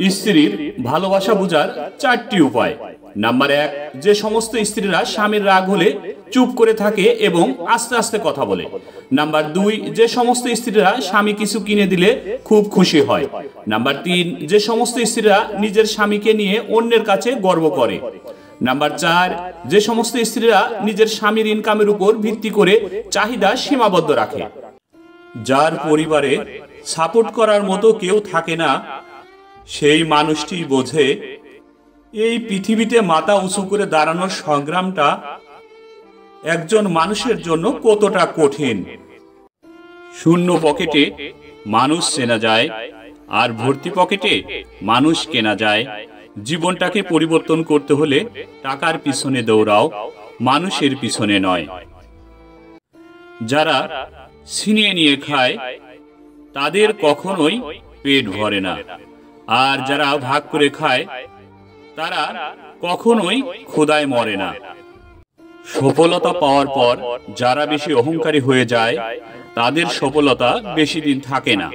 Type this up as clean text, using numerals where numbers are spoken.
স্ত্রীর ভালোবাসা বোঝার 4টি উপায়। নাম্বার 1, যে সমস্ত স্ত্রীরা স্বামীর রাগ হলে চুপ করে থাকে এবং আস্তে আস্তে কথা বলে। নাম্বার 2, যে সমস্ত স্ত্রীরা স্বামী কিছু কিনে দিলে খুব খুশি হয়। নাম্বার 3, যে সমস্ত স্ত্রীরা নিজের স্বামীকে নিয়ে অন্যের কাছে গর্ব করে। নাম্বার 4, যে সমস্ত স্ত্রীরা নিজের স্বামীর ইনকামের উপর ভিত্তি করে চাহিদা সীমাবদ্ধ রাখে। যার পরিবারে সাপোর্ট করার মতো কেউ থাকে না, সেই মানুষটি বোঝে এই পৃথিবীতে মাথা উঁচু করে দাঁড়ানোর সংগ্রামটা একজন মানুষের জন্য কতটা কঠিন। শূন্য পকেটে মানুষ চেনা যায়, আর ভর্তি পকেটে মানুষ কেনা যায়। জীবনটাকে পরিবর্তন করতে হলে টাকার পিছনে দৌড়াও, মানুষের পিছনে নয়। যারা ছিনিয়ে নিয়ে খায় তাদের কখনোই পেট ভরে না, আর যারা ভাগ করে খায় তারা কখনোই ক্ষুধায় মরে না। সফলতা পাওয়ার পর যারা বেশি অহংকারী হয়ে যায় তাদের সফলতা বেশি দিন থাকে না।